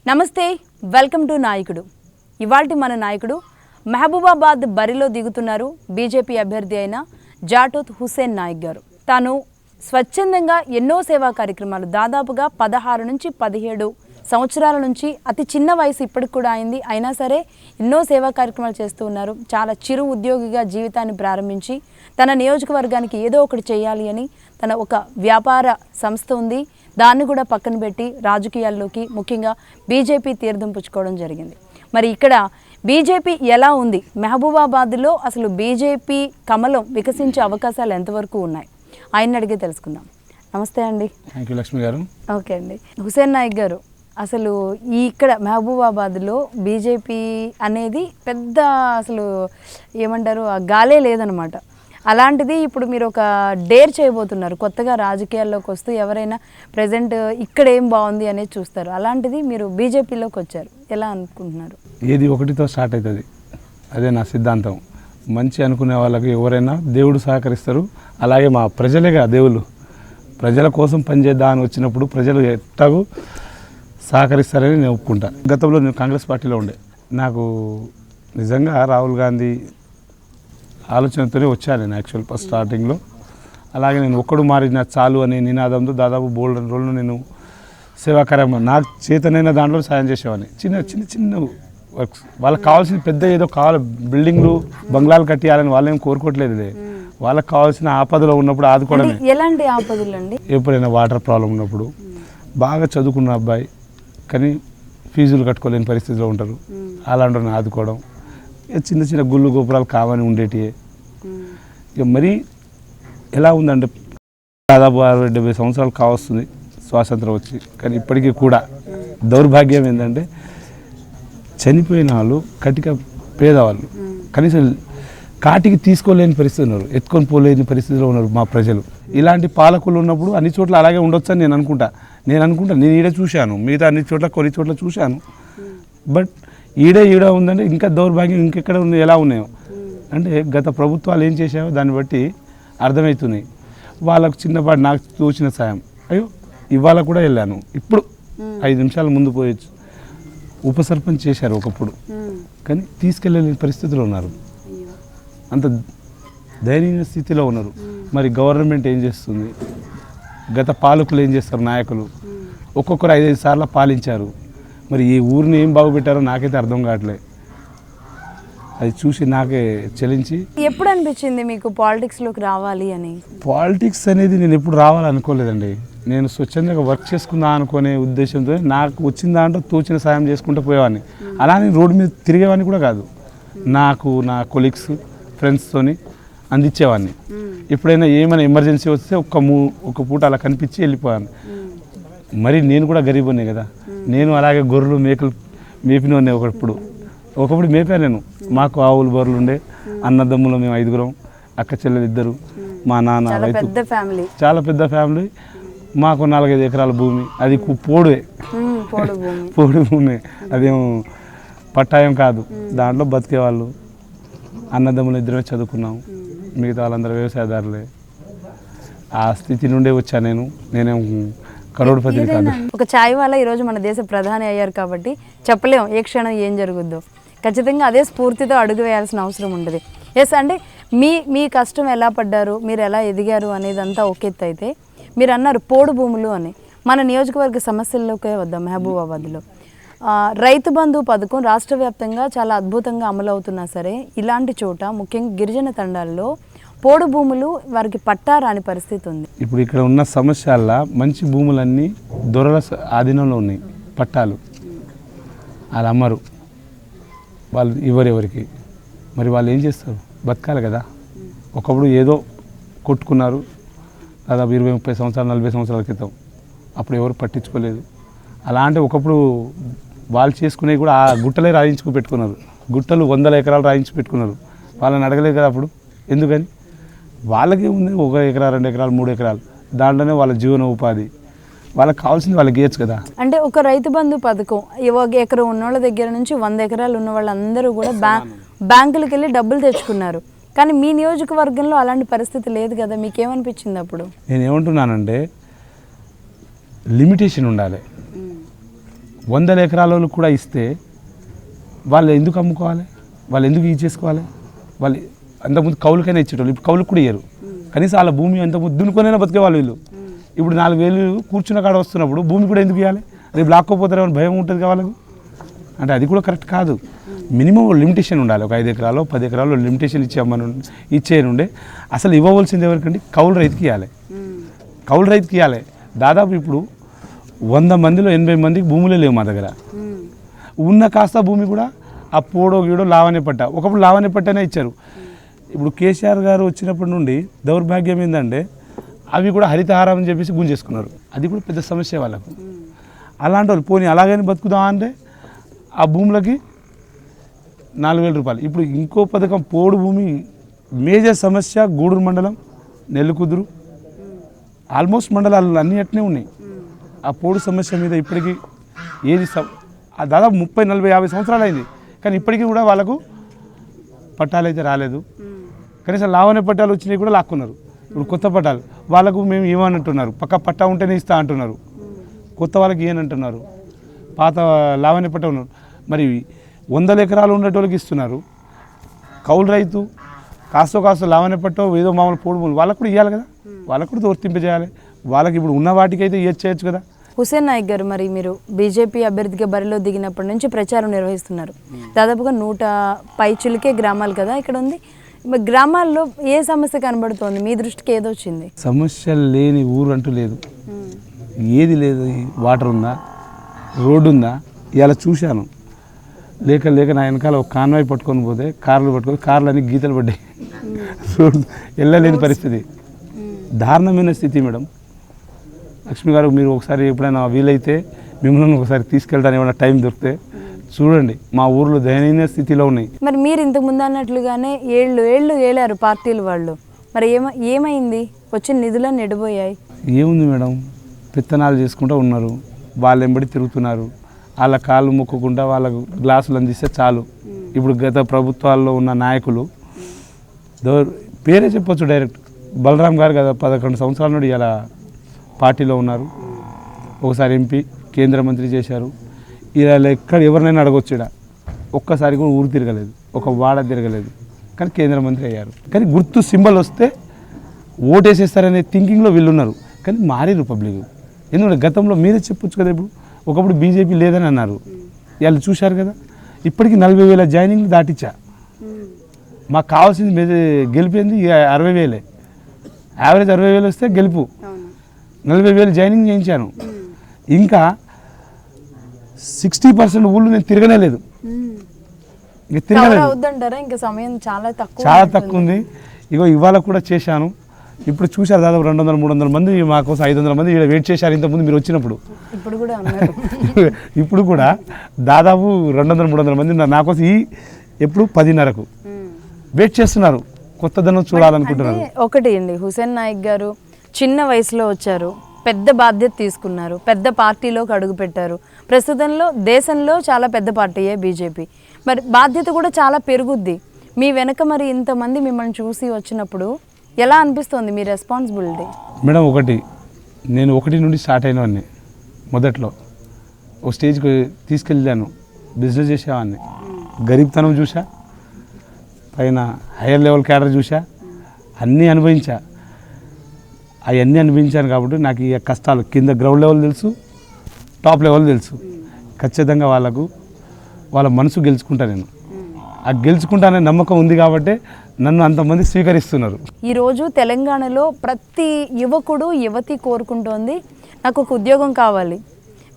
నమస్తే, welcome to నాయకుడు. ఇవాల్టి మన నాయకుడు మహబూబాబాద్ బరిలో దిగుతున్నారు బీజేపీ అభ్యర్థి అయిన జాటోత్ హుసేన్ నాయక్ గారు. తాను స్వచ్ఛందంగా ఎన్నో సేవా కార్యక్రమాలు దాదాపుగా 16 నుంచి 17 సంవత్సరాల నుంచి అతి చిన్న వయసు ఇప్పటికి కూడా అయింది. అయినా సరే ఎన్నో సేవా కార్యక్రమాలు చేస్తూ ఉన్నారు. చాలా చిరు ఉద్యోగిగా జీవితాన్ని ప్రారంభించి తన నియోజకవర్గానికి ఏదో ఒకటి చేయాలి అని తన ఒక వ్యాపార సంస్థ ఉంది. దాన్ని కూడా పక్కన పెట్టి రాజకీయాల్లోకి ముఖ్యంగా బీజేపీ తీర్థం పుచ్చుకోవడం జరిగింది. మరి ఇక్కడ బీజేపీ ఎలా ఉంది, మహబూబాబాద్లో అసలు బీజేపీ కమలం వికసించే అవకాశాలు ఎంతవరకు ఉన్నాయి, ఆయన అడిగే తెలుసుకుందాం. నమస్తే అండి. థ్యాంక్ యూ లక్ష్మి గారు. ఓకే అండి. హుసేన్ నాయక్ గారు, అసలు ఇక్కడ మహబూబాబాద్లో బీజేపీ అనేది పెద్ద అసలు ఏమంటారు ఆ గాలే లేదనమాట. అలాంటిది ఇప్పుడు మీరు ఒక డేర్ చేయబోతున్నారు. కొత్తగా రాజకీయాల్లోకి వస్తూ ఎవరైనా ప్రజెంట్ ఇక్కడ ఏం బాగుంది అనేది చూస్తారు. అలాంటిది మీరు బీజేపీలోకి వచ్చారు, ఎలా అనుకుంటున్నారు? ఏది ఒకటితో స్టార్ట్ అవుతుంది, అదే నా సిద్ధాంతం. మంచి అనుకునే వాళ్ళకి ఎవరైనా దేవుడు సహకరిస్తారు. అలాగే మా ప్రజలేగా దేవుళ్ళు, ప్రజల కోసం పనిచేద్దాం అని వచ్చినప్పుడు ప్రజలు ఎట్టాగూ సహకరిస్తారని నేను ఒప్పుకుంటా. గతంలో నేను కాంగ్రెస్ పార్టీలో ఉండే, నాకు నిజంగా రాహుల్ గాంధీ ఆలోచనతోనే వచ్చాను నేను యాక్చువల్ ఫస్ట్ స్టార్టింగ్లో. అలాగే నేను ఒక్కడు మారిన చాలు అనే నినాదంతో దాదాపు బోల్డెన్ రోజులు నేను సేవా కార్యక్రమం నాకు చేతనైన దాంట్లో సాయం చేసేవాడిని. చిన్న చిన్న చిన్న వర్క్స్, వాళ్ళకి కావాల్సిన పెద్ద ఏదో కావాలి, బిల్డింగ్లు బంగ్లాలు కట్టియాలని వాళ్ళేం కోరుకోవట్లేదు. వాళ్ళకి కావాల్సిన ఆపదలో ఉన్నప్పుడు ఆదుకోవడం. ఎలాంటి ఆపదలు అండి? ఎప్పుడైనా వాటర్ ప్రాబ్లం ఉన్నప్పుడు, బాగా చదువుకున్న అబ్బాయి కానీ ఫీజులు కట్టుకోలేని పరిస్థితిలో ఉంటారు, అలాంటి ఆదుకోవడం. చిన్న చిన్న గుళ్ళు గోపురాలు కావని ఉండేటివే. ఇక మరీ ఎలా ఉందంటే దాదాపు 60-70 సంవత్సరాలు కావస్తుంది స్వాతంత్రం వచ్చి, కానీ ఇప్పటికీ కూడా దౌర్భాగ్యం ఏంటంటే చనిపోయిన వాళ్ళు కటిక పేదవాళ్ళు కనీసం కాటికి తీసుకోలేని పరిస్థితి ఉన్నారు, ఎత్తుకొని పోలేని పరిస్థితిలో ఉన్నారు మా ప్రజలు. ఇలాంటి పాలకులు ఉన్నప్పుడు అన్ని చోట్ల అలాగే ఉండొచ్చు అని నేను అనుకుంటా. నేను ఈడే చూశాను, మిగతా అన్ని చోట్ల కొన్ని చోట్ల చూశాను. బట్ ఈడే ఉందంటే ఇంకా దౌర్భాగ్యం ఇంకెక్కడ ఉంది, ఎలా ఉన్నాయో అంటే గత ప్రభుత్వాలు ఏం చేసాయో దాన్ని బట్టి అర్థమవుతున్నాయి. వాళ్ళకు చిన్నపాటి నాకు తోచిన సాయం, అయ్యో ఇవాళ కూడా వెళ్ళాను, ఇప్పుడు 5 నిమిషాల ముందు పోయొచ్చు. ఉప సర్పంచ్ చేశారు ఒకప్పుడు, కానీ తీసుకెళ్ళలేని పరిస్థితిలో ఉన్నారు, అంత దయనీయ స్థితిలో ఉన్నారు. మరి గవర్నమెంట్ ఏం చేస్తుంది, గత పాలకులు ఏం చేస్తారు, నాయకులు ఒక్కొక్కరు 5-5 సార్లు పాలించారు. మరి ఈ ఊరిని ఏం బాగుపెట్టారో నాకైతే అర్థం కావట్లేదు. అది చూసి నాకే చలించి. ఎప్పుడు అనిపించింది మీకు పాలిటిక్స్లోకి రావాలి అని? పాలిటిక్స్ అనేది నేను ఎప్పుడు రావాలనుకోలేదండి. నేను స్వచ్ఛందంగా వర్క్ చేసుకుందా అనుకునే ఉద్దేశంతో నాకు వచ్చిన దాంట్లో తోచిన సాయం చేసుకుంటూ పోయేవాడిని. అలా నేను రోడ్డు మీద తిరిగేవాడిని కూడా కాదు, నాకు నా కొలీగ్స్ ఫ్రెండ్స్తోని అందించేవాడిని. ఎప్పుడైనా ఏమైనా ఎమర్జెన్సీ వస్తే ఒక పూట అలా కనిపించి వెళ్ళిపోయాను. మరి నేను కూడా గరీబునే కదా, నేను అలాగే గొర్రెలు మేకలు మేపినోనే. ఒకప్పుడు మేపాను నేను. మాకు ఆవులు బర్రెలు ఉండే, అన్నదమ్ములు మేము 5గురం, అక్క చెల్లెలు 2, మా నాన్న రైతు, చాలా పెద్ద ఫ్యామిలీ. మాకు 4-5 ఎకరాల భూమి, అది పోడు భూమి, అదేం పట్టాయం కాదు. దాంట్లో బతికేవాళ్ళు అన్నదమ్ములు 2 చదువుకున్నాము, మిగతా వాళ్ళందరూ వ్యవసాయదారులే. ఆ స్థితి నుండే వచ్చా నేనేం కరోడ్పతి కాదు. ఒక ఛాయ్ వాళ్ళ ఈరోజు మన దేశ ప్రధాని అయ్యారు కాబట్టి చెప్పలేం ఏ క్షణం ఏం జరుగుద్దో. ఖచ్చితంగా అదే స్ఫూర్తితో అడుగు వేయాల్సిన అవసరం ఉంటుంది. ఎస్, అంటే మీ కష్టం ఎలా పడ్డారు, మీరు ఎలా ఎదిగారు అనేది అంతా ఒక ఎత్తు అయితే, మీరు అన్నారు పోడు భూములు అని. మన నియోజకవర్గ సమస్యల్లోకే వద్దాం. మహబూబాబాద్లో రైతు బంధు పథకం రాష్ట్ర వ్యాప్తంగా చాలా అద్భుతంగా అమలు అవుతున్నా సరే, ఇలాంటి చోట ముఖ్యంగా గిరిజన తండాల్లో పోడు భూములు వారికి పట్టా రాని పరిస్థితి ఉంది. ఇప్పుడు ఇక్కడ ఉన్న సమస్యల్లో మంచి భూములన్నీ దొరల ఆధీనంలో ఉన్నాయి, పట్టాలు వాళ్ళు అమ్మరు, వాళ్ళు ఎవరికి. మరి వాళ్ళు ఏం చేస్తారు, బతకాలి కదా. ఒకప్పుడు ఏదో కొట్టుకున్నారు దాదాపు 20-30 సంవత్సరాలు 40 సంవత్సరాల క్రితం, అప్పుడు ఎవరు పట్టించుకోలేదు. అలాంటి ఒకప్పుడు వాళ్ళు చేసుకునేవి కూడా ఆ గుట్టలే రాయించుకు పెట్టుకున్నారు, గుట్టలు 100 ఎకరాలు రాయించి పెట్టుకున్నారు. వాళ్ళని అడగలేదు కదా అప్పుడు, ఎందుకని? వాళ్ళకి ఉంది 1 ఎకరా 2 ఎకరాలు 3 ఎకరాలు, దాంట్లోనే వాళ్ళ జీవన ఉపాధి, వాళ్ళకి కావాల్సింది వాళ్ళకి గేయచ్చు కదా. అంటే ఒక రైతు బంధు పథకం 1 ఎకరం ఉన్నోళ్ళ దగ్గర నుంచి 100 ఎకరాలు ఉన్న వాళ్ళందరూ కూడా బ్యాంకులకు వెళ్ళి డబ్బులు తెచ్చుకున్నారు. కానీ మీ నియోజకవర్గంలో అలాంటి పరిస్థితి లేదు కదా, మీకేమనిపించింది అప్పుడు? నేను ఏమంటున్నానంటే లిమిటేషన్ ఉండాలి. 100 ఎకరాల కూడా ఇస్తే వాళ్ళు ఎందుకు అమ్ముకోవాలి, వాళ్ళు ఎందుకు చేసుకోవాలి? వాళ్ళు అంతకుముందు కౌలుకైనా ఇచ్చేటోళ్ళు, ఇప్పుడు కౌలుకు కూడా ఇయ్యరు. కనీసం వాళ్ళ భూమి అంతకుముందు దున్నుకొనైనా బతికేవాళ్ళు వీళ్ళు. ఇప్పుడు 4,000 కూర్చున్న కాడ వస్తున్నప్పుడు భూమి కూడా ఎందుకు ఇవ్వాలి? రేపు లాక్కోపోతారేమో భయం ఉంటుంది కదా వాళ్ళకు. అంటే అది కూడా కరెక్ట్ కాదు. మినిమం లిమిటేషన్ ఉండాలి. ఒక 5 ఎకరాలు 10 ఎకరాలు లిమిటేషన్ ఇచ్చేయనుండే. అసలు ఇవ్వవలసింది ఎవరికంటే కౌలు రైతుకి ఇవ్వాలి. కౌలు రైతుకి ఇవ్వాలి. దాదాపు ఇప్పుడు 100 మందిలో 80 మందికి భూములే లేవు మా దగ్గర. ఉన్న కాస్త భూమి కూడా ఆ పోడో గీడో లావణ్య పట్ట, ఒకప్పుడు లావణ్య పట్టనే ఇచ్చారు. ఇప్పుడు కేసీఆర్ గారు వచ్చినప్పటి నుండి దౌర్భాగ్యం ఏంటంటే అవి కూడా హరితహారం అని చెప్పేసి గుంజేసుకున్నారు. అది కూడా పెద్ద సమస్య వాళ్ళకు. అలాంటి వాళ్ళు పోనీ అలాగని బతుకుదామా అంటే ఆ భూములకి 4,000 రూపాయలు. ఇప్పుడు ఇంకో పథకం పోడు భూమి మేజర్ సమస్య గూడూరు మండలం, నెల్లికుదురు, ఆల్మోస్ట్ మండలాలు అన్నీ అట్నే ఉన్నాయి. ఆ పోడు సమస్య మీద ఇప్పటికీ ఏది దాదాపు 30, 40, 50 సంవత్సరాలు అయింది. కానీ ఇప్పటికీ కూడా వాళ్ళకు పట్టాలు అయితే రాలేదు. కనీసం లావణ్య పట్టాలు వచ్చినాయి కూడా లాక్కున్నారు. ఇప్పుడు కొత్త పట్టాలు వాళ్ళకు మేము ఏమనంటున్నారు, పక్క పట్టా ఉంటేనే ఇస్తా అంటున్నారు. కొత్త వాళ్ళకి ఏమంటున్నారు, పాత లావణ్య పట్ట ఉన్నారు. మరి 100 ఎకరాలు ఉండేటోళ్ళకి ఇస్తున్నారు. కౌలు రైతు కాస్త లావణ్య పట్టో ఏదో మామూలు పోడు వాళ్ళకు కూడా ఇవ్వాలి కదా, వాళ్ళకు కూడా వర్తింపజేయాలి. వాళ్ళకి ఇప్పుడు ఉన్న వాటికైతే చేయొచ్చు కదా. హుసేన్ నాయక్ గారు, మరి మీరు బీజేపీ అభ్యర్థిగా బరిలో దిగినప్పటి నుంచి ప్రచారం నిర్వహిస్తున్నారు. దాదాపుగా 100 పైచులకే గ్రామాలు కదా ఇక్కడ ఉంది. గ్రామాల్లో ఏ సమస్య కనబడుతోంది? మీ దృష్టికి ఏదో వచ్చింది? సమస్య లేని ఊరు అంటూ లేదు. ఏది లేదు. వాటర్ ఉందా, రోడ్డు ఉందా? ఇలా చూశాను. లేక నా వెనకాల ఒక కాన్వాయ్ పట్టుకొని పోతే కార్లు అన్ని గీతలు పడ్డాయి. రోడ్డు వెళ్ళలేని పరిస్థితి, దారుణమైన స్థితి. మేడం లక్ష్మి గారు, మీరు ఒకసారి ఎప్పుడైనా వీలైతే మిమ్మల్ని ఒకసారి తీసుకెళ్తాను, ఏమైనా టైం దొరికితే చూడండి. మా ఊర్లో దయనీయ స్థితిలో ఉన్నాయి. మరి మీరు ఇంతకు ముందు అన్నట్లుగానే ఏళ్ళు ఏలారు పార్టీలు వాళ్ళు. మరి ఏమైంది? వచ్చిన నిధులన్నీ ఎడిపోయాయి. ఏముంది మేడం, పెత్తనాలు చేసుకుంటూ ఉన్నారు. వాళ్ళు వెంబడి తిరుగుతున్నారు. వాళ్ళ కాళ్ళు మొక్కకుండా వాళ్ళకు గ్లాసులు అందిస్తే చాలు. ఇప్పుడు గత ప్రభుత్వాల్లో ఉన్న నాయకులు పేరే చెప్పొచ్చు డైరెక్ట్. బలరాం గారు కదా 11 సంవత్సరాల నుండి ఇలా పార్టీలో ఉన్నారు. ఒకసారి ఎంపీ, కేంద్ర మంత్రి చేశారు. ఇలా ఎక్కడ ఎవరినైనా అడగొచ్చు. ఇక్కడ ఒక్కసారి కూడా ఊరు తిరగలేదు, ఒక వాడ తిరగలేదు, కానీ కేంద్ర మంత్రి అయ్యారు. కానీ గుర్తు సింబల్ వస్తే ఓటేసేస్తారనే థింకింగ్లో వీళ్ళు ఉన్నారు. కానీ మారేరు పబ్లిక్. ఎందుకంటే గతంలో మీరే చెప్పొచ్చు కదా, ఇప్పుడు ఒకప్పుడు బీజేపీ లేదని అన్నారు. వాళ్ళు చూశారు కదా. ఇప్పటికీ 40,000 జాయినింగ్లు దాటిచ్చా. మాకు కావాల్సింది గెలిపింది 60,000. యావరేజ్ 60,000 వస్తే గెలుపు. 40,000 జాయినింగ్ చేయించాను. ఇంకా 60% ఊళ్ళు నేను తిరగనే లేదు. ఇంకా తిరగలేదు. ఇంకా సమయం చాలా తక్కువ ఉంది. ఇగో ఇవాళ కూడా చేశాను. ఇప్పుడు చూశారు దాదాపు 200-300 మంది మా కోసం 500 మంది ఇక్కడ వెయిట్ చేశారు ఇంతకుముందు మీరు వచ్చినప్పుడు. ఇప్పుడు కూడా దాదాపు 200-300 మంది నా కోసం ఎప్పుడు 10:30కు వెయిట్ చేస్తున్నారు. కొత్తదనం చూడాలనుకుంటున్నారు. ఒకటి అండి, హుసేన్ నాయక్ గారు చిన్న వయసులో వచ్చారు, పెద్ద బాధ్యత తీసుకున్నారు, పెద్ద పార్టీలోకి అడుగుపెట్టారు. ప్రస్తుతంలో దేశంలో చాలా పెద్ద పార్టీయే బీజేపీ. మరి బాధ్యత కూడా చాలా పెరుగుద్ది. మీ వెనక మరి ఇంతమంది మిమ్మల్ని చూసి వచ్చినప్పుడు ఎలా అనిపిస్తుంది మీ రెస్పాన్సిబిలిటీ? మేడం, నేను 1 నుండి స్టార్ట్ అయినవాడిని. మొదట్లో ఒక స్టేజ్కి తీసుకెళ్ళాను, బిజినెస్ చేసేవాడిని. గరీబ్తనం చూసా, పైన హైయర్ లెవెల్ క్యాడర్ చూసా, అన్నీ అనుభవించా. అవన్నీ అనిపించాను కాబట్టి నాకు ఈ కష్టాలు కింద గ్రౌండ్ లెవెల్ తెలుసు, టాప్ లెవెల్ తెలుసు. ఖచ్చితంగా వాళ్ళ మనసు గెలుచుకుంటా. నేను ఆ గెలుచుకుంటాననే నమ్మకం ఉంది కాబట్టి నన్ను అంతమంది స్వీకరిస్తున్నారు. ఈరోజు తెలంగాణలో ప్రతి యువకుడు యువతి కోరుకుంటోంది, నాకు ఒక ఉద్యోగం కావాలి,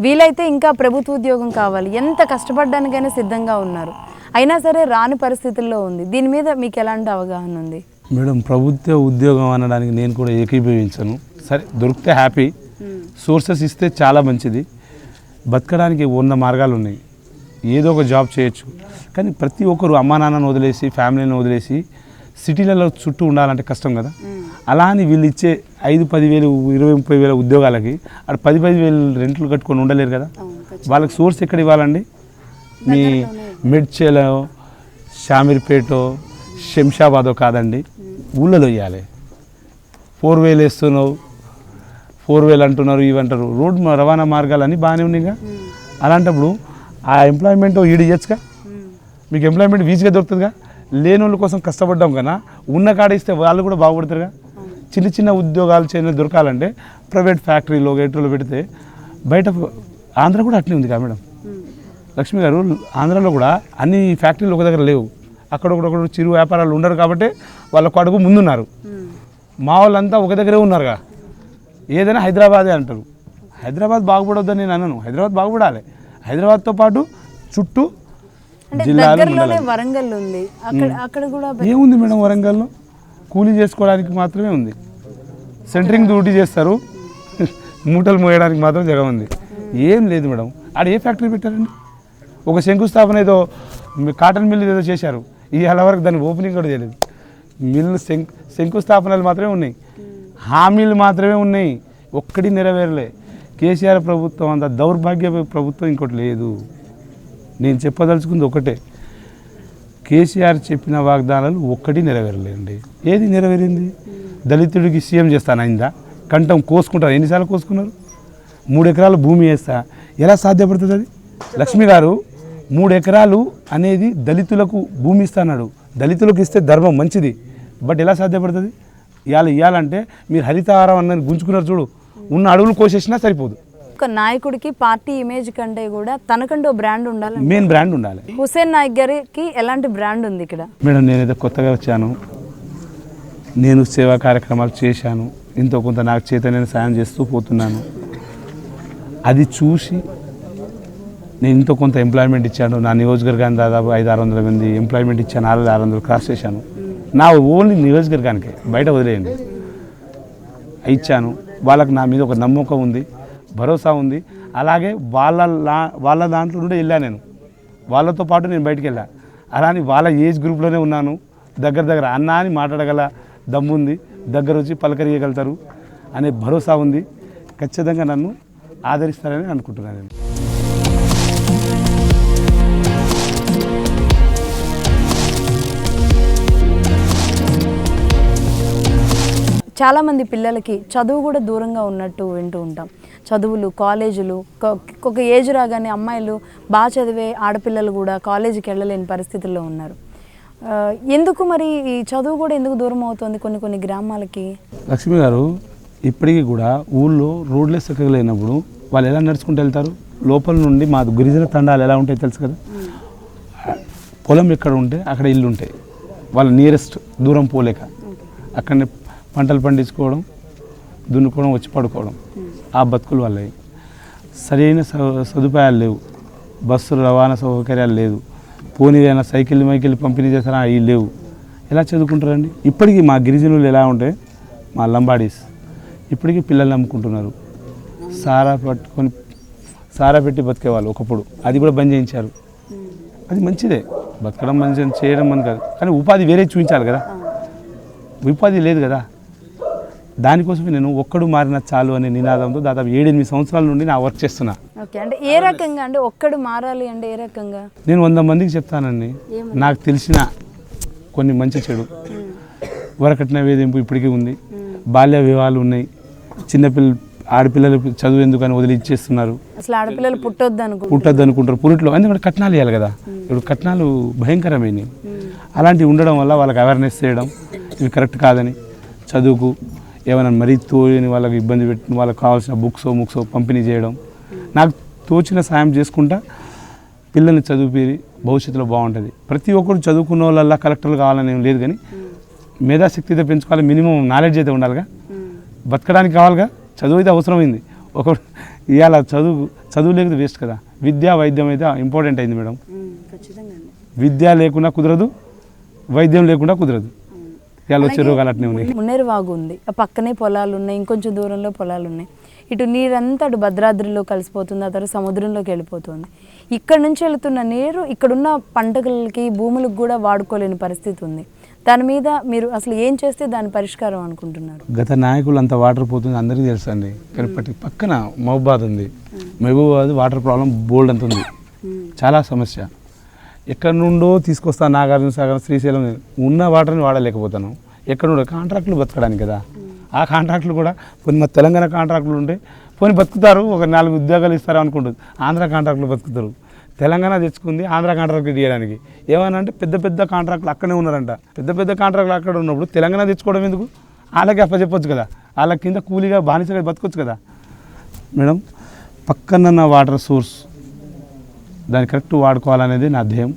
వీలైతే ఇంకా ప్రభుత్వ ఉద్యోగం కావాలి. ఎంత కష్టపడడానికైనా సిద్ధంగా ఉన్నారు. అయినా సరే రాని పరిస్థితుల్లో ఉంది. దీని మీద మీకు ఎలాంటి అవగాహన ఉంది? మేడం, ప్రభుత్వ ఉద్యోగం అనడానికి నేను కూడా ఏకీభవించను. సరే, దొరికితే హ్యాపీ, సోర్సెస్ ఇస్తే చాలా మంచిది. బతకడానికి 100 మార్గాలు ఉన్నాయి. ఏదో ఒక జాబ్ చేయొచ్చు. కానీ ప్రతి ఒక్కరు అమ్మా నాన్నను వదిలేసి, ఫ్యామిలీని వదిలేసి సిటీలలో చుట్టూ ఉండాలంటే కష్టం కదా. అలా అని వీళ్ళు ఇచ్చే 5-10,000, 20-30,000 ఉద్యోగాలకి అక్కడ 10,000 రెంట్లు కట్టుకొని ఉండలేరు కదా. వాళ్ళకి సోర్స్ ఎక్కడ ఇవ్వాలండి? మీ మిడ్చేలో, షామీర్పేటో, శంషాబాదో కాదండి, ఊళ్ళలో ఇవ్వాలి. 4,000 వేస్తున్నావు, 4,000 అంటున్నారు, ఇవంటారు. రోడ్డు రవాణా మార్గాలు అన్నీ బాగానే ఉన్నాయిగా. అలాంటప్పుడు ఆ ఎంప్లాయ్మెంట్ ఈడు ఇవ్వచ్చుగా, మీకు ఎంప్లాయ్మెంట్ ఈజీగా దొరుకుతుందిగా. లేని వాళ్ళ కోసం కష్టపడ్డాం కన్నా ఉన్న కాడ ఇస్తే వాళ్ళు కూడా బాగుపడతారుగా. చిన్న చిన్న ఉద్యోగాలు చేయడం దొరకాలంటే ప్రైవేట్ ఫ్యాక్టరీలో గేట్లలో పెడితే బయట ఆంధ్ర కూడా అట్లే ఉంది కదా మేడం. లక్ష్మి గారు, ఆంధ్రాలో కూడా అన్ని ఫ్యాక్టరీలు ఒక దగ్గర లేవు. అక్కడొకడొకడు చిరు వ్యాపారాలు ఉండరు కాబట్టి వాళ్ళకు అడుగు ముందున్నారు. మా వాళ్ళంతా ఒక దగ్గరే ఉన్నారుగా. ఏదైనా హైదరాబాదే అంటారు. హైదరాబాద్ బాగుపడొద్దని నేను అనను, హైదరాబాద్ బాగుపడాలి. హైదరాబాద్తో పాటు చుట్టూ జిల్లాలు వరంగల్ ఉంది. అక్కడ కూడా ఏముంది మేడం, వరంగల్లో కూలీ చేసుకోవడానికి మాత్రమే ఉంది. సెంటరింగ్ డ్యూటీ చేస్తారు, మూటలు మోయడానికి మాత్రం జగ ఉంది. ఏం లేదు మేడం. ఆడ ఏ ఫ్యాక్టరీ పెట్టారండి? ఒక శంకుస్థాపన ఏదో కాటన్ మిల్లు ఏదో చేశారు, ఇవాళ వరకు దాన్ని ఓపెనింగ్ కూడా చేయలేదు. మిల్లు శంకుస్థాపనలు మాత్రమే ఉన్నాయి, హామీలు మాత్రమే ఉన్నాయి, ఒక్కటి నెరవేరలే. కేసీఆర్ ప్రభుత్వం అంత దౌర్భాగ్య ప్రభుత్వం ఇంకోటి లేదు. నేను చెప్పదలుచుకుంది ఒకటే, కేసీఆర్ చెప్పిన వాగ్దానాలు ఒక్కటి నెరవేరలేండి. ఏది నెరవేరింది? దళితుడికి సీఎం చేస్తాను అయిందా? కంఠం కోసుకుంటారు. ఎన్నిసార్లు కోసుకున్నారు? 3 ఎకరాలు భూమి వేస్తా, ఎలా సాధ్యపడుతుంది అది? లక్ష్మి గారు, 3 ఎకరాలు అనేది దళితులకు భూమి ఇస్తాడు. దళితులకు ఇస్తే ధర్మం మంచిది, బట్ ఎలా సాధ్యపడుతుంది? ఇవ్వాలంటే మీరు హరితహారం అన్నది గుంజుకున్నారు చూడు, ఉన్న అడవులు కోసేసినా సరిపోదు. ఒక నాయకుడికి పార్టీ ఇమేజ్ కంటే కూడా తనకంటూ బ్రాండ్ ఉండాలి, మెయిన్ బ్రాండ్ ఉండాలి. హుస్సేన్ నాయక్ గారికి ఎలాంటి బ్రాండ్ ఉంది ఇక్కడ? మేడం, నేనైతే కొత్తగా వచ్చాను, నేను సేవా కార్యక్రమాలు చేశాను, ఎంతో కొంత నాకు చేత నేను సాయం చేస్తూ పోతున్నాను. అది చూసి నేను ఎంతో కొంత ఎంప్లాయ్మెంట్ ఇచ్చాను. నా నియోజకవర్గానికి దాదాపు 500-600 మంది ఎంప్లాయ్మెంట్ ఇచ్చాను. 600 క్రాస్ చేశాను. నా ఓన్లీ నియోజకవర్గానికే, బయట వదిలేయండి, ఇచ్చాను. వాళ్ళకి నా మీద ఒక నమ్మకం ఉంది, భరోసా ఉంది. అలాగే వాళ్ళ దాంట్లో నుండి వెళ్ళాను నేను, వాళ్ళతో పాటు నేను బయటికి వెళ్ళా. అలానే వాళ్ళ ఏజ్ గ్రూప్లోనే ఉన్నాను. దగ్గర అన్న అని మాట్లాడగల దమ్ముంది, దగ్గర వచ్చి పలకరియగలుగుతారు అనే భరోసా ఉంది. ఖచ్చితంగా నన్ను ఆదరిస్తారని అనుకుంటున్నాను నేను. చాలామంది పిల్లలకి చదువు కూడా దూరంగా ఉన్నట్టు వింటూ ఉంటాం. చదువులు, కాలేజీలు, ఒక ఏజ్ రాగానే అమ్మాయిలు బాగా చదివే ఆడపిల్లలు కూడా కాలేజీకి వెళ్ళలేని పరిస్థితుల్లో ఉన్నారు. ఎందుకు మరి ఈ చదువు కూడా ఎందుకు దూరం అవుతుంది కొన్ని గ్రామాలకి? లక్ష్మి గారు, ఇప్పటికీ కూడా ఊళ్ళో రోడ్లే చక్కగా లేనప్పుడు వాళ్ళు ఎలా నడుచుకుంటూ వెళ్తారు? లోపల నుండి మా గిరిజన తండాలు ఎలా ఉంటాయి తెలుసు కదా. పొలం ఎక్కడ ఉంటే అక్కడ ఇల్లు ఉంటాయి. వాళ్ళ నియరెస్ట్ దూరం పోలేక అక్కడనే పంటలు పండించుకోవడం, దున్నుకోవడం, వచ్చి పడుకోవడం, ఆ బతుకులు వాళ్ళవి. సరైన సదుపాయాలు లేవు, బస్సులు రవాణా సౌకర్యాలు లేదు, పోనీదైనా సైకిల్ మైకిల్ పంపిణీ చేస్తారా, అవి లేవు. ఎలా చదువుకుంటారండి? ఇప్పటికీ మా గిరిజనులు ఎలా ఉంటే, మా లంబాడీస్ ఇప్పటికీ పిల్లల్ని నమ్ముకుంటున్నారు. సారా పెట్టి బతికేవాళ్ళు ఒకప్పుడు, అది కూడా బంద్ చేయించారు. అది మంచిదే, బతకడం మంచిది, చేయడం మంది కాదు, కానీ ఉపాధి వేరే చూపించాలి కదా. ఉపాధి లేదు కదా. దానికోసమే నేను ఒక్కడు మారిన చాలు అనే నినాదంతో దాదాపు 7-8 సంవత్సరాల నుండి నా వర్క్ చేస్తున్నా. ఓకే, అంటే ఏ రకంగా? అంటే ఒక్కడు మారాలి అంటే ఏ రకంగా? నేను 100 మందికి చెప్తానండి, నాకు తెలిసిన కొన్ని మంచి చెడు. వరకట్న వేధింపు ఇప్పటికీ ఉంది, బాల్య వివాహాలు ఉన్నాయి, ఆడపిల్లలు చదువు ఎందుకని వదిలి ఇచ్చేస్తున్నారు. అసలు ఆడపిల్లలు పుట్టొద్దు అనుకుంటారు పురిట్లో, ఎందుకంటే కట్నాలు ఇవ్వాలి కదా. ఇప్పుడు కట్నాలు భయంకరమైనవి. అలాంటివి ఉండడం వల్ల వాళ్ళకి అవేర్నెస్ చేయడం, ఇవి కరెక్ట్ కాదని, చదువుకు ఏమైనా మరీ తోని వాళ్ళకి ఇబ్బంది పెట్టి వాళ్ళకి కావాల్సిన బుక్సో పంపిణీ చేయడం, నాకు తోచిన సాయం చేసుకుంటా పిల్లల్ని చదువుపీరి భవిష్యత్తులో బాగుంటుంది. ప్రతి ఒక్కరు చదువుకున్న వాళ్ళల్లా కలెక్టర్లు కావాలని ఏం లేదు, కానీ మేధాశక్తి అయితే పెంచుకోవాలి, మినిమం నాలెడ్జ్ అయితే ఉండాలిగా, బతకడానికి కావాలిగా. చదువు అయితే అవసరమైంది. ఇవాళ చదువు లేకపోతే వేస్ట్ కదా. విద్యా వైద్యం అయితే ఇంపార్టెంట్ అయింది మేడం. విద్య లేకుండా కుదరదు, వైద్యం లేకుండా కుదరదు. ఇవాళ వచ్చే రోగాలు అట్నే ఉన్నాయి. మున్నేరు వాగు ఉంది, ఆ పక్కనే పొలాలు ఉన్నాయి, ఇంకొంచెం దూరంలో పొలాలు ఉన్నాయి. ఇటు నీరంతా అటు భద్రాద్రిలో కలిసిపోతుంది, ఆ తర్వాత సముద్రంలోకి వెళ్ళిపోతుంది. ఇక్కడ నుంచి వెళుతున్న నీరు ఇక్కడున్న పంటలకి, భూములకు కూడా వాడుకోలేని పరిస్థితి ఉంది. దాని మీద మీరు అసలు ఏం చేస్తే దాని పరిష్కారం అనుకుంటున్నారు? గత నాయకులు అంత వాటర్ పోతుంది అందరికీ తెలుసు అండి, కానీ పక్కన మహబూబాద్ ఉంది. మహబూబాద్ వాటర్ ప్రాబ్లం బోల్డ్ అంత ఉంది, చాలా సమస్య. ఎక్కడి నుండో తీసుకొస్తా, నాగార్జున సాగర్, శ్రీశైలం, ఉన్న వాటర్ని వాడలేకపోతాను. ఎక్కడ నుండో కాంట్రాక్టులు బతకడానికి కదా. ఆ కాంట్రాక్టులు కూడా కొన్ని మా తెలంగాణ కాంట్రాక్టులు ఉంటే పోనీ బతుకుతారు, ఒక 4 ఉద్యోగాలు ఇస్తారు అనుకుంటుంది. ఆంధ్ర కాంట్రాక్టులు బతుకుతారు. తెలంగాణ తెచ్చుకుంది ఆంధ్ర కాంట్రాక్ట్ చేయడానికి. ఏమన్నా అంటే పెద్ద పెద్ద కాంట్రాక్టులు అక్కడే ఉన్నారంట. పెద్ద పెద్ద కాంట్రాక్టులు అక్కడ ఉన్నప్పుడు తెలంగాణ తెచ్చుకోవడం ఎందుకు? వాళ్ళకి అప్పచెప్పొచ్చు కదా, వాళ్ళ కింద కూలీగా బానిసగా బతకొచ్చు కదా. మేడం, పక్కన వాటర్ సోర్స్ దాన్ని కరెక్ట్ వాడుకోవాలనేది నా ధ్యేయం.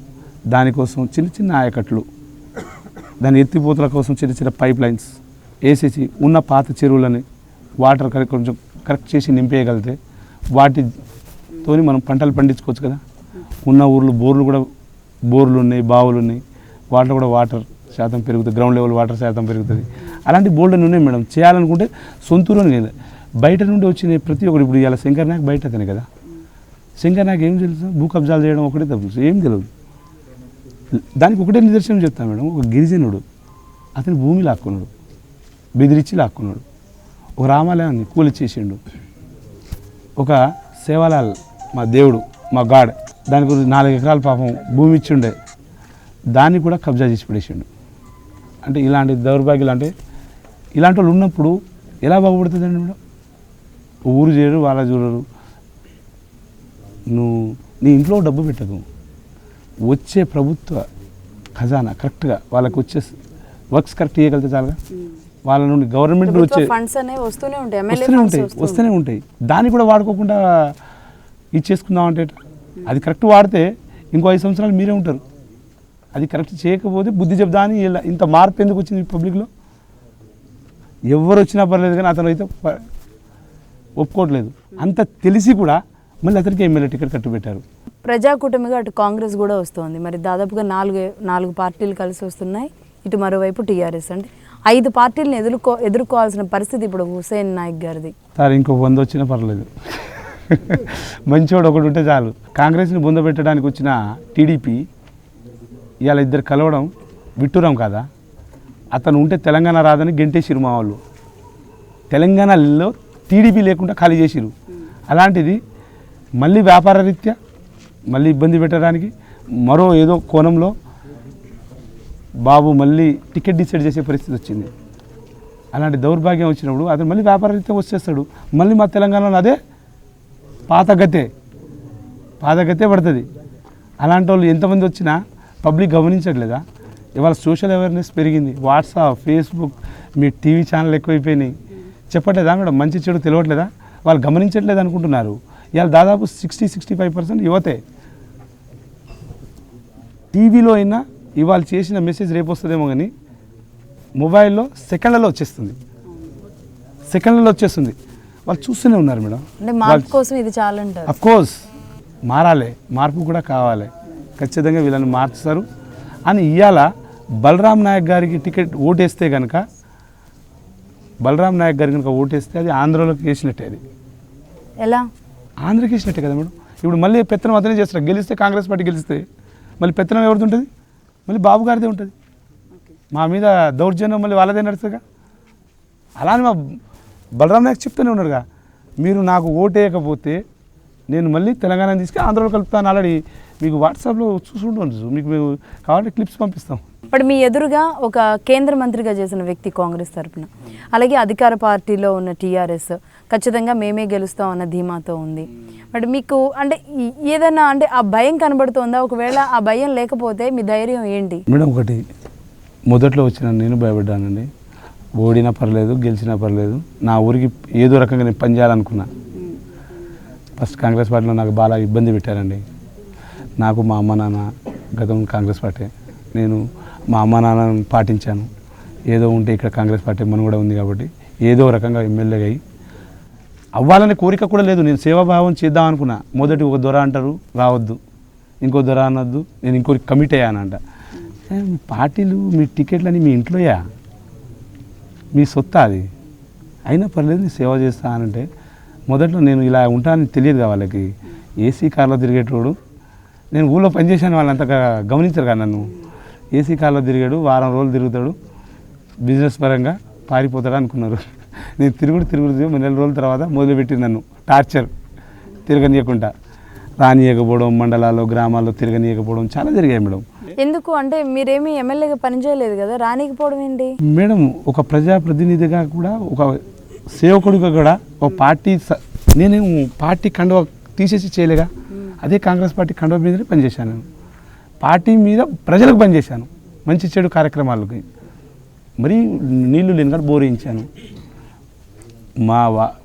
దానికోసం చిన్న చిన్న ఆయకట్లు, దాని ఎత్తిపోతల కోసం చిన్న చిన్న పైప్ లైన్స్ వేసేసి ఉన్న పాత చెరువులని వాటర్ కొంచెం కరెక్ట్ చేసి నింపేయగలిగితే వాటితోని మనం పంటలు పండించుకోవచ్చు కదా. ఉన్న ఊర్లు బోర్లు ఉన్నాయి, బావులు ఉన్నాయి, వాటిలో కూడా వాటర్ శాతం పెరుగుతుంది, గ్రౌండ్ లెవెల్ వాటర్ శాతం పెరుగుతుంది. అలాంటి బోల్డర్లు ఉన్నాయి మేడం. చేయాలనుకుంటే సొంతూరు లేదు, బయట నుండి వచ్చిన ప్రతి ఒక్కటి. ఇప్పుడు ఇలా శంకర్ నాయక్ బయట అతనే కదా. శంకర్ నాయక్ ఏం తెలుసు? భూ కబ్జాలు చేయడం ఒకటే తప్పు, ఏం తెలియదు. దానికి ఒకటే నిదర్శనం చెప్తాను మేడం. ఒక గిరిజనుడు అతని భూమి లాక్కున్నాడు, బెదిరించి లాక్కున్నాడు. ఒక రామాలయాన్ని కూలిచ్చేసిండు. ఒక సేవాలాల్ మా దేవుడు, మా గాడ్, దాని గురించి 4 ఎకరాల పాపం భూమి ఇచ్చిండే, దాన్ని కూడా కబ్జా చేసి పడేసిండు. అంటే ఇలాంటి దౌర్భాగ్యాలు, అంటే ఇలాంటి వాళ్ళు ఉన్నప్పుడు ఎలా బాగుపడుతుందండి మేడం? ఊరు చేయరు, వాళ్ళ చూడరు. నువ్వు నీ ఇంట్లో డబ్బు పెట్టకు, వచ్చే ప్రభుత్వ ఖజానా కరెక్ట్గా వాళ్ళకి వచ్చే వర్క్స్ కరెక్ట్ చేయగలిగితే చాలుగా. వాళ్ళ నుండి గవర్నమెంట్ వచ్చే ఫండ్స్ అనేవి వస్తూనే ఉంటాయి. దాన్ని కూడా వాడుకోకుండా ఇచ్చేసుకుందాం అంటే అది కరెక్ట్ వాడితే ఇంకో 5 సంవత్సరాలు మీరే ఉంటారు. అది కరెక్ట్ చేయకపోతే బుద్ధి చెప్దా అని ఇంత మార్పు ఎందుకు వచ్చింది పబ్లిక్లో? ఎవరు వచ్చినా పర్లేదు కానీ అతను అయితే ఒప్పుకోవట్లేదు. అంత తెలిసి కూడా మళ్ళీ అతనికి ఎమ్మెల్యే టికెట్ కట్టుబెట్టారు. ప్రజాకూటమిగా అటు కాంగ్రెస్ కూడా వస్తుంది. మరి దాదాపుగా 4 పార్టీలు కలిసి వస్తున్నాయి. ఇటు మరోవైపు టీఆర్ఎస్. అంటే 5 పార్టీలను ఎదుర్కోవాల్సిన పరిస్థితి ఇప్పుడు హుసేన్ నాయక్ గారిది. సార్ ఇంకో 100 వచ్చినా పర్లేదు, మంచోడు ఒకటి ఉంటే చాలు. కాంగ్రెస్ని బొందబెట్టడానికి వచ్చిన టీడీపీ ఇవాళ 2 కలవడం విట్టురం కాదా? అతను ఉంటే తెలంగాణ రాదని గెంటేసిరు మా వాళ్ళు. తెలంగాణలో టీడీపీ లేకుండా ఖాళీ చేసిరు. అలాంటిది మళ్ళీ వ్యాపార రీత్యా మళ్ళీ ఇబ్బంది పెట్టడానికి మరో ఏదో కోణంలో బాబు మళ్ళీ టికెట్ డిసైడ్ చేసే పరిస్థితి వచ్చింది. అలాంటి దౌర్భాగ్యం వచ్చినప్పుడు అతను మళ్ళీ వ్యాపార రీత్యా వచ్చేస్తాడు. మళ్ళీ మా తెలంగాణలో అదే పాతగతే పడుతుంది. అలాంటి వాళ్ళు ఎంతమంది వచ్చినా పబ్లిక్ గమనించట్లేదా? ఇవాళ సోషల్ అవేర్నెస్ పెరిగింది, వాట్సాప్, ఫేస్బుక్, మీ టీవీ ఛానల్ ఎక్కువైపోయినాయి. చెప్పట్లేదా మేడం? మంచి చెడు తెలియట్లేదా? వాళ్ళు గమనించట్లేదు అనుకుంటున్నారు. ఇవాళ దాదాపు 60-65% యువతే. టీవీలో అయినా ఇవాళ చేసిన మెసేజ్ రేపు వస్తుందేమో కానీ మొబైల్లో సెకండ్లలో వచ్చేస్తుంది. వాళ్ళు చూస్తూనే ఉన్నారు మేడం. అంటే మార్పు కోసం ఇది చాలా అంటారు. అఫ్కోర్స్ మారాలి, మార్పు కూడా కావాలి. ఖచ్చితంగా వీళ్ళని మార్చుతారు అని ఇవాళ బలరాం నాయక్ గారికి ఓటేస్తే కనుక ఓటేస్తే అది ఆంధ్రలోకి వేసినట్టే. అది ఎలా? ఆంధ్రకి వేసినట్టే కదా మేడం. ఇప్పుడు మళ్ళీ పెత్తనం అతనే చేస్తారు. గెలిస్తే కాంగ్రెస్ పార్టీ గెలిస్తే మళ్ళీ పెత్తనం ఎవరిది ఉంటుంది? మళ్ళీ బాబు గారిదే ఉంటుంది. మా మీద దౌర్జన్యం మళ్ళీ వాళ్ళదే నడుస్తుందిగా. అలానే మా బలరాం నాయక్ చెప్తూనే ఉన్నాడుగా, మీరు నాకు ఓటేయకపోతే నేను మళ్ళీ తెలంగాణ తీసుకుని ఆంధ్రలో కలుపుతాను. ఆల్రెడీ మీకు వాట్సాప్లో చూసుకుంటూ మీకు మేము కావాలంటే క్లిప్స్ పంపిస్తాం. ఇప్పుడు మీ ఎదురుగా ఒక కేంద్ర మంత్రిగా చేసిన వ్యక్తి కాంగ్రెస్ తరఫున, అలాగే అధికార పార్టీలో ఉన్న టీఆర్ఎస్ ఖచ్చితంగా మేమే గెలుస్తాం అన్న ధీమాతో ఉంది. బట్ మీకు అంటే ఏదైనా అంటే ఆ భయం కనబడుతుందా? ఒకవేళ ఆ భయం లేకపోతే మీ ధైర్యం ఏంటి? మేడం, ఒకటి మొదట్లో వచ్చిన నేను భయపడ్డానండి. ఓడినా పర్లేదు, గెలిచినా పర్లేదు, నా ఊరికి ఏదో రకంగా నేను పనిచేయాలనుకున్నా. ఫస్ట్ కాంగ్రెస్ పార్టీలో నాకు బాగా ఇబ్బంది పెట్టారండి. నాకు మా అమ్మ నాన్న గతం కాంగ్రెస్ పార్టీ, నేను మా అమ్మ నాన్నను పాటించాను. ఏదో ఉంటే ఇక్కడ కాంగ్రెస్ పార్టీ మన కూడా ఉంది కాబట్టి ఏదో రకంగా ఎమ్మెల్యేగా అయ్యి అవ్వాలనే కోరిక కూడా లేదు. నేను సేవాభావం చేద్దాం అనుకున్నా. మొదటి ఒక దొర అంటారు రావద్దు, ఇంకో దొర అనొద్దు, నేను ఇంకో కమిట్ అయ్యానంట. మీ పార్టీలు, మీ టికెట్లని మీ ఇంట్లోయా, మీ సొత్తా అది, అయినా పర్లేదు నేను సేవ చేస్తానంటే. మొదట్లో నేను ఇలా ఉంటానని తెలియదు కదా వాళ్ళకి. ఏసీ కార్లో తిరిగేటోడు, నేను ఊళ్ళో పనిచేసాను, వాళ్ళు అంతగా గమనించరు కదా నన్ను. ఏసీ కార్లో తిరిగాడు, వారం రోజులు తిరుగుతాడు, బిజినెస్ పరంగా పారిపోతాడు అనుకున్నారు. నేను తిరుగుడు 4 రోజుల తర్వాత మొదలుపెట్టి నన్ను టార్చర్, తిరగనీయకుండా రానియకపోవడం, మండలాల్లో గ్రామాల్లో తిరగనీయకపోవడం చాలా జరిగాయి మేడం. ఎందుకు అంటే మీరేమీ ఎమ్మెల్యేగా పనిచేయలేదు కదా, రానికపోవడం ఏంటి మేడం? ఒక ప్రజాప్రతినిధిగా కూడా, ఒక సేవకుడిగా కూడా, ఒక పార్టీ నేను పార్టీ కండువ తీసేసి చేయలేగా, అదే కాంగ్రెస్ పార్టీ కండువ మీదనే పనిచేశాను. నేను పార్టీ మీద ప్రజలకు పనిచేశాను, మంచి చెడు కార్యక్రమాలకి. మరీ నీళ్లు లేని కాడ బోర్ వేయించాను.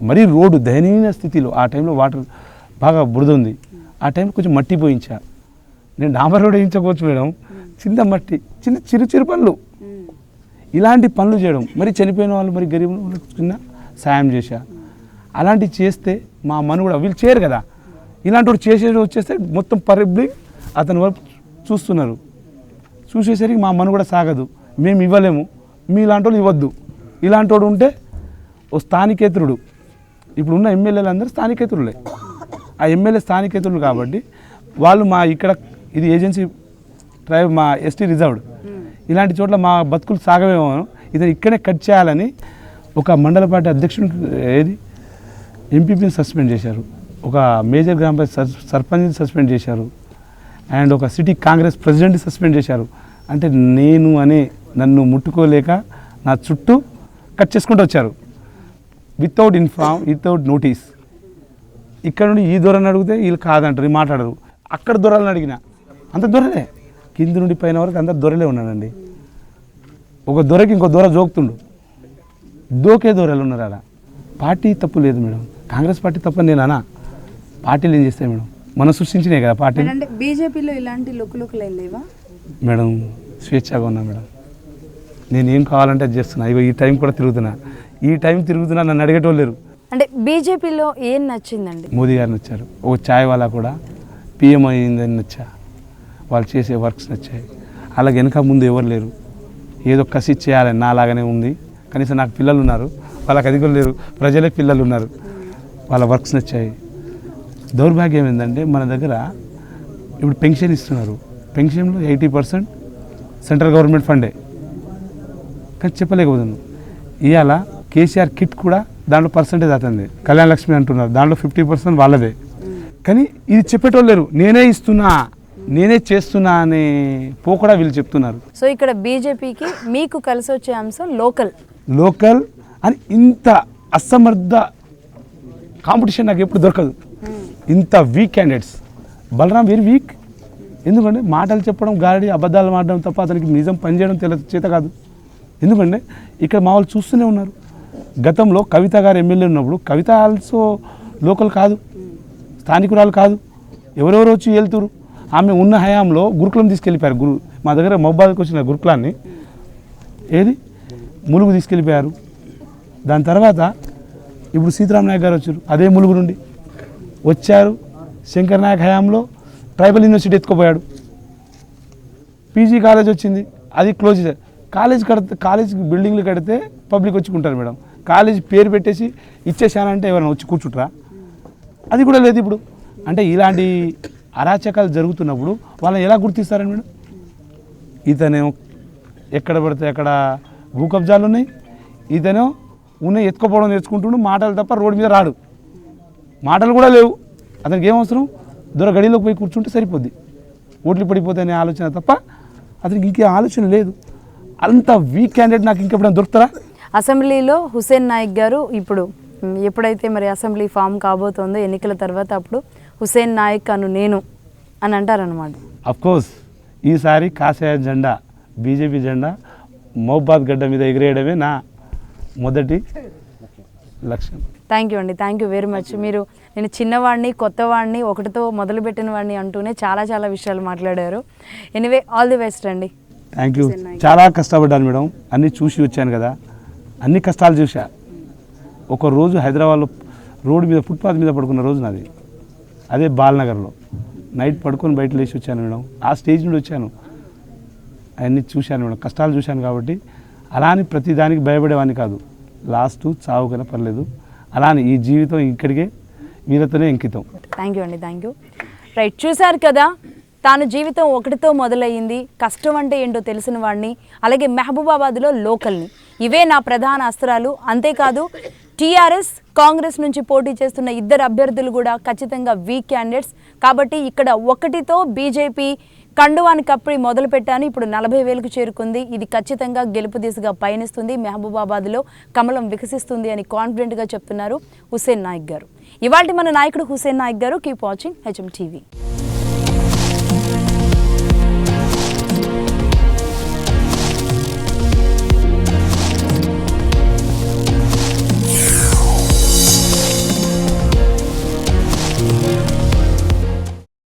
మరీ రోడ్డు దయనీయ స్థితిలో, ఆ టైంలో వాటర్ బాగా బురద ఉంది, ఆ టైంలో కొంచెం మట్టి పోయించా. నేను డాంబర్ రోడ్ వేయించకపోవచ్చు మేడం, చిన్న మట్టి, చిన్న చిరు పనులు, ఇలాంటి పనులు చేయడం. మరి చనిపోయిన వాళ్ళు, మరి గరీబులు చిన్న సాయం చేశా. అలాంటివి చేస్తే మా మనుగడ వీళ్ళు చేయరు కదా, ఇలాంటి వాడు చేసేది వచ్చేస్తే మొత్తం పబ్లిక్ అతని వరకు చూస్తున్నారు. చూసేసరికి మా మనుగడ సాగదు, మేము ఇవ్వలేము, మీలాంటి వాళ్ళు ఇవ్వద్దు. ఇలాంటి వాడు ఉంటే ఓ స్థానికేతరుడు, ఇప్పుడు ఉన్న ఎమ్మెల్యేలు అందరూ స్థానికేతరులే. ఆ ఎమ్మెల్యే స్థానికేతరులు కాబట్టి వాళ్ళు మా ఇక్కడ ఇది ఏజెన్సీ ట్రైబ్, మా ఎస్టీ రిజర్వ్డ్, ఇలాంటి చోట్ల మా బతుకులు సాగవేమో, ఇతను ఇక్కడే కట్ చేయాలని ఒక మండల పార్టీ అధ్యక్షుడు ఎంపీపీని సస్పెండ్ చేశారు, ఒక మేజర్ గ్రామ పంచాయతీ సర్పంచ్ని సస్పెండ్ చేశారు, అండ్ ఒక సిటీ కాంగ్రెస్ ప్రెసిడెంట్ని సస్పెండ్ చేశారు. అంటే నేను నన్ను ముట్టుకోలేక నా చుట్టూ కట్ చేసుకుంటూ వచ్చారు, వితౌట్ ఇన్ఫార్మ్, వితౌట్ నోటీస్. ఇక్కడ నుండి ఈ దూరాన్ని అడిగితే వీళ్ళు కాదంటారు, మాట్లాడరు. అక్కడ దూరాలను అడిగిన అంత దొరలే, కింది నుండి పైన వరకు అంత దొరలే ఉన్నానండి. ఒక దొరకి ఇంకో దూర జోకుతుండు, దోకే దూరాలు ఉన్నారు. అలా పార్టీ తప్పు లేదు మేడం, కాంగ్రెస్ పార్టీ తప్ప నేనా? పార్టీలు ఏం చేస్తాయి మేడం, మనం సృష్టించినాయి కదా పార్టీ. బీజేపీలో ఇలాంటి లుక్కులు లేవా మేడం? స్వేచ్ఛగా ఉన్నా మేడం, నేను ఏం కావాలంటే అది చేస్తున్నా. ఇగో ఈ టైం కూడా తిరుగుతున్నా, ఈ టైం తిరుగుతున్నా, నన్ను అడిగేటోళ్ళు లేరు. అంటే బీజేపీలో ఏం నచ్చిందండి? మోదీ గారు నచ్చారు, ఓ ఛాయ్ వాళ్ళ కూడా పిఎం అయ్యిందని నచ్చా, వాళ్ళు చేసే వర్క్స్ నచ్చాయి. అలాగే వెనక ముందు ఎవరు లేరు, ఏదో కసి చేయాలని నాలాగానే ఉంది. కనీసం నాకు పిల్లలు ఉన్నారు, వాళ్ళకి అది కూడా లేరు, ప్రజలే పిల్లలు ఉన్నారు, వాళ్ళ వర్క్స్ నచ్చాయి. దౌర్భాగ్యం ఏంటంటే మన దగ్గర ఇప్పుడు పెన్షన్ ఇస్తున్నారు, పెన్షన్లో 80% సెంట్రల్ గవర్నమెంట్ ఫండే, కానీ చెప్పలేకపోతున్నాను. ఇవాళ కేసీఆర్ కిట్ కూడా దాంట్లో పర్సంటేజ్ అవుతుంది, కళ్యాణ లక్ష్మి అంటున్నారు, దాంట్లో 50% వాళ్ళదే. కానీ ఇది చెప్పేటోళ్ళు లేరు, నేనే ఇస్తున్నా, నేనే చేస్తున్నా అనే పోకడా వీళ్ళు చెప్తున్నారు. సో ఇక్కడ బీజేపీకి మీకు కలిసి వచ్చే అంశం లోకల్ అని ఇంత అసమర్థ కాంపిటీషన్ నాకు ఎప్పుడు దొరకదు. ఇంత weak candidates. Balaram very weak, ఎందుకంటే మాటలు చెప్పడం, గాడి అబద్ధాలు మాట్లాడడం తప్ప అతనికి నిజం పనిచేయడం చేత కాదు. ఎందుకంటే ఇక్కడ మా వాళ్ళు చూస్తూనే ఉన్నారు. గతంలో కవిత గారు ఎమ్మెల్యే ఉన్నప్పుడు కవిత ఆల్సో లోకల్ కాదు, స్థానికురాలు కాదు, ఎవరెవరు వచ్చి వెళ్తురు. ఆమె ఉన్న హయాంలో గురుకులం తీసుకెళ్ళిపోయారు. మా దగ్గర మహబాద్కి వచ్చిన గురుకులాన్ని ములుగు తీసుకెళ్ళిపోయారు. దాని తర్వాత ఇప్పుడు సీతారాం నాయక్ గారు వచ్చారు, అదే ములుగు నుండి వచ్చారు. శంకర్ నాయక్ హయాంలో ట్రైబల్ యూనివర్సిటీ ఎత్తుకుపోయాడు. పీజీ కాలేజ్ వచ్చింది, అది క్లోజ్ చేశారు. కాలేజ్ బిల్డింగ్లు కడితే పబ్లిక్ వచ్చుకుంటారు మేడం, కాలేజ్ పేరు పెట్టేసి ఇచ్చేసానంటే ఎవరైనా వచ్చి కూర్చుంటారా? అది కూడా లేదు ఇప్పుడు. అంటే ఇలాంటి అరాచకాలు జరుగుతున్నప్పుడు వాళ్ళని ఎలా గుర్తిస్తారని మేడం? ఇతనేమో ఎక్కడ పడితే అక్కడ భూ కబ్జాలు ఉన్నాయి, ఇతనేమో ఉన్నాయి ఎత్తుకోపోవడం నేర్చుకుంటుండు, మాటలు తప్ప రోడ్డు మీద రాడు, మాటలు కూడా లేవు. అతనికి ఏం అవసరం, దూర గడిలోకి పోయి కూర్చుంటే సరిపోద్ది, ఓట్లు పడిపోతాయనే ఆలోచన తప్ప అతనికి ఇంకే ఆలోచన లేదు. అంత వీక్ క్యాండిడేట్ నాకు ఇంకెప్పుడైనా దొరుకుతారా? అసెంబ్లీలో హుసేన్ నాయక్ గారు ఎప్పుడైతే మరి అసెంబ్లీ ఫామ్ కాబోతోందో ఎన్నికల తర్వాత, అప్పుడు హుసేన్ నాయక్ నేను అని అంటారనమాట. అఫ్కోర్స్ ఈసారి కాషాయ జెండా, బీజేపీ జెండా మహబాద్ గడ్డ మీద ఎగిరేయడమే నా మొదటి లక్ష్యం. థ్యాంక్ యూ అండి, థ్యాంక్ యూ వెరీ మచ్. మీరు నేను చిన్నవాడిని, కొత్తవాడిని, ఒకటితో మొదలుపెట్టిన వాడిని అంటూనే చాలా చాలా విషయాలు మాట్లాడారు. ఎనీవే, ఆల్ ది బెస్ట్ అండి. Thank you. చాలా కష్టపడ్డాను మేడం, అన్నీ చూసి వచ్చాను కదా, అన్ని కష్టాలు చూసా. ఒక రోజు హైదరాబాద్లో రోడ్డు మీద ఫుట్పాత్ మీద పడుకున్న రోజు నాది, అదే బాల్నగర్లో. నైట్ పడుకొని బయట లేచి వచ్చాను మేడం, ఆ స్టేజ్ నుండి వచ్చాను, అవన్నీ చూశాను మేడం, కష్టాలు చూశాను. కాబట్టి అలా అని ప్రతిదానికి భయపడేవాడిని కాదు, లాస్ట్ చావు కన్నా పర్లేదు, అలా అని ఈ జీవితం ఇక్కడికే వీళ్ళతోనే అంకితం. థ్యాంక్ యూ అండి, థ్యాంక్ యూ. రైట్, చూశారు కదా, తాను జీవితం ఒకటితో మొదలయ్యింది, కష్టం అంటే ఏంటో తెలిసిన వాడిని, అలాగే మహబూబాబాద్లో లోకల్ని, ఇవే నా ప్రధాన అస్త్రాలు. అంతేకాదు టీఆర్ఎస్ కాంగ్రెస్ నుంచి పోటీ చేస్తున్న ఇద్దరు అభ్యర్థులు కూడా ఖచ్చితంగా వీక్ క్యాండిడేట్స్. కాబట్టి ఇక్కడ ఒకటితో బీజేపీ కండువాని కప్పి మొదలు పెట్టాను, ఇప్పుడు 40,000కు చేరుకుంది. ఇది ఖచ్చితంగా గెలుపు దిశగా పయనిస్తుంది. మహబూబాబాద్లో కమలం వికసిస్తుంది అని కాన్ఫిడెంట్గా చెప్తున్నారు హుస్సేన్ నాయక్ గారు. ఇవాల్టి మన నాయకుడు హుస్సేన్ నాయక్ గారు. Keep watching HM TV.